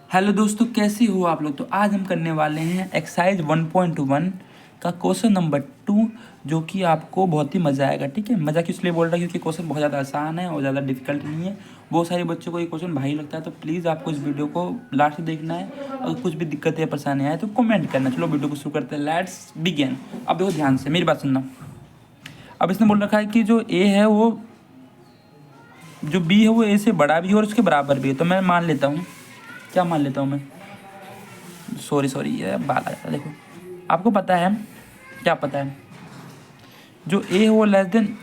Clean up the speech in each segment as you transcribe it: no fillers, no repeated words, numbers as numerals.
Hello दोस्तों, कैसे हो आप लोग। तो आज हम करने वाले हैं एक्सरसाइज 1.1 का क्वेश्चन नंबर 2, जो कि आपको बहुत ही मज़ा आएगा। ठीक है, मज़ा किस लिए बोल रहा है, क्योंकि क्वेश्चन बहुत ज़्यादा आसान है और ज़्यादा डिफिकल्ट नहीं है। बहुत सारे बच्चों को ये क्वेश्चन भारी लगता है, तो प्लीज़ आपको इस वीडियो को लास्ट तक देखना है। अगर कुछ भी दिक्कत या परेशानी आए तो कमेंट करना। चलो वीडियो को शुरू करते हैं, लेट्स बिगिन। अब देखो ध्यान से मेरी बात सुनना। अब इसने बोल रखा है कि जो ए है वो, जो बी है वो ए से बड़ा भी है और उसके बराबर भी है। तो मैं मान लेता हूँ, क्या मान लेता हूँ मैं, सॉरी ये बाल आ जाता है। देखो आपको पता है, क्या पता है, जो ए है वो लेस देन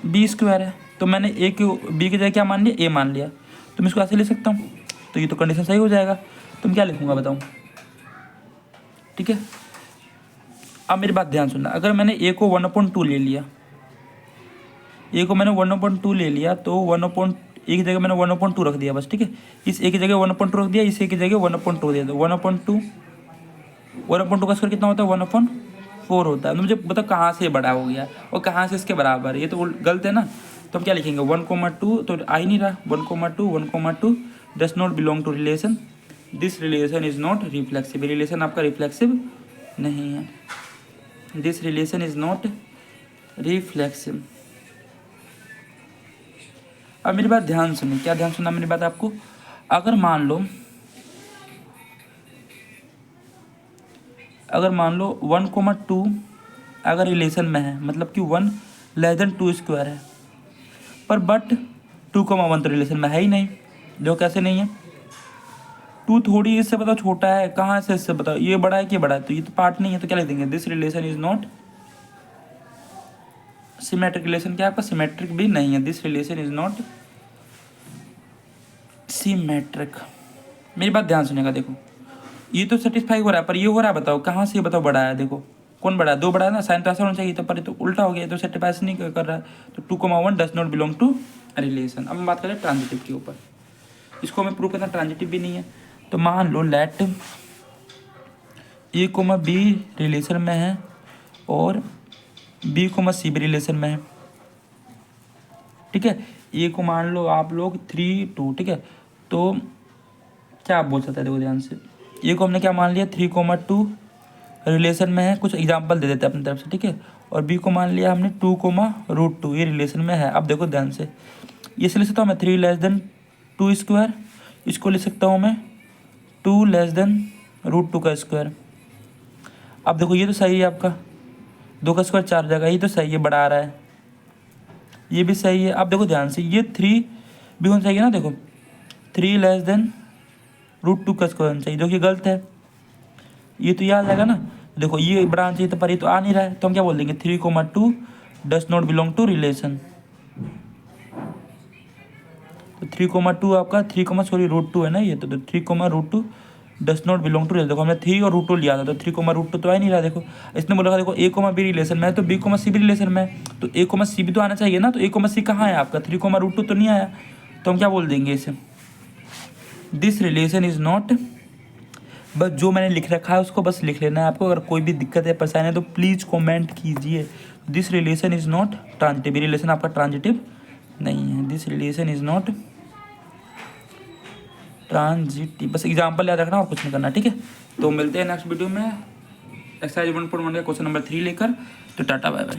बी स्क्वायर है। तो मैंने ए के बी की जगह क्या मान लिया, ए मान लिया। तो मैं इसको ऐसे ले सकता हूँ, तो ये तो कंडीशन सही हो जाएगा। तो मैं क्या लिखूँगा बताऊँ। ठीक है, अब मेरी बात ध्यान सुनना। अगर मैंने ए को 1/2 ले लिया, ए को मैंने 1/2 ले लिया, तो 1 ए की जगह मैंने 1/2 रख दिया बस। ठीक है, इस ए की जगह 1/2 रख दिया, इस ए की जगह 1/2 दिया। तो 1/2 का स्क्वायर कितना होता है, 1/4 होता है। तो मुझे बताओ कहाँ से बड़ा हो गया और कहाँ से इसके बराबर है। ये तो गलत है ना। तो हम क्या लिखेंगे, 1,2 तो आ ही नहीं रहा। 1,2 does not belong to relation, this relation is not reflexive. Relation आपका रिफ्लेक्सिव नहीं है, this relation is not reflexive. अब मेरी बात ध्यान सुनिए, क्या ध्यान सुनना मेरी बात आपको। अगर मान लो 1,2 अगर रिलेशन में है, मतलब कि 1 लेस देन 2 स्क्वायर है, पर बट 2,1 तो रिलेशन में है ही नहीं। जो कैसे नहीं है, 2 थोड़ी इससे बताओ छोटा है, कहाँ से इससे बताओ, ये बड़ा है कि बड़ा है, तो ये तो पार्ट नहीं है। तो क्या लिख देंगे, this relation is not symmetric. Relation क्या है आपका, सिमेट्रिक भी नहीं है। This relation is not symmetric. मेरी बात ध्यान सुनेगा। देखो ये तो सेटिस्फाई हो रहा है, पर ये हो रहा है, बताओ कहाँ से, ये बताओ बड़ा है। देखो कौन बड़ा है, 2 बड़ा है ना, साइन ट्रांसफर होना चाहिए। तो पर ये तो उल्टा हो गया, तो सेटिस्फाई नहीं कर रहा है। तो 2,1 does not belong to relation. अब हम बात करें ट्रांजिटिव के ऊपर, इसको हमें प्रूव करना, ट्रांजिटिव भी नहीं है। तो मान लो लेट ए कोमा बी रिलेशन में है और बी कोमा सी भी रिलेशन में है। ठीक है, ए को मान लो आप लोग 3,2। ठीक है, तो क्या आप बोल सकते हैं, देखो ध्यान से। ए को हमने क्या मान लिया, 3,2 रिलेशन में है। कुछ एग्जांपल दे देते हैं अपनी तरफ से। ठीक है, और बी को मान लिया हमने 2,√2, ये रिलेशन में है। अब देखो ध्यान से, ये से ले सकता हूँ मैं 3 लेस देन 2 स्क्वायर, इसको ले सकता हूँ मैं 2 लेस देन √2 का स्क्वायर। अब देखो ये तो सही है आपका, 2 का स्क्वायर 4 जगह, ये तो सही है, बड़ा आ रहा है, ये भी सही है। अब देखो ध्यान से, ये 3 भी होना चाहिए ना। देखो 3 लेस देन √2 का स्क्वायर होना चाहिए, जो कि गलत है। ये तो याद आएगा ना। देखो ये बड़ा आना चाहिए, तो पर ये तो आ नहीं रहा है। तो हम क्या बोल देंगे, 3,2 does not belong to relation. तो 3,2 आपका √2 है ना ये। तो 3,√2 does not belong to relation. देखो हमने 3 और √2 लिया था, तो 3,√2 तो आ ही नहीं रहा। देखो इसने बोला देखो A, B रिलेशन में है, तो B, C भी रिलेशन में है, तो A, C भी तो आना चाहिए ना। तो A, C कहाँ है आपका, 3,√2 तो नहीं आया। तो हम क्या बोल देंगे इसे, दिस रिलेशन इज नॉट। बस जो मैंने लिख रखा है उसको बस लिख लेना है आपको। अगर कोई भी दिक्कत है, परेशानी है, तो प्लीज़ कमेंट कीजिए। This relation is not transitive, relation आपका ट्रांजिटिव नहीं है। This relation is not transitive. बस एग्जांपल याद रखना और कुछ नहीं करना। ठीक है, तो मिलते हैं नेक्स्ट वीडियो में एक्सरसाइज 1.1 का क्वेश्चन नंबर 3 लेकर। तो टाटा बाय बाय।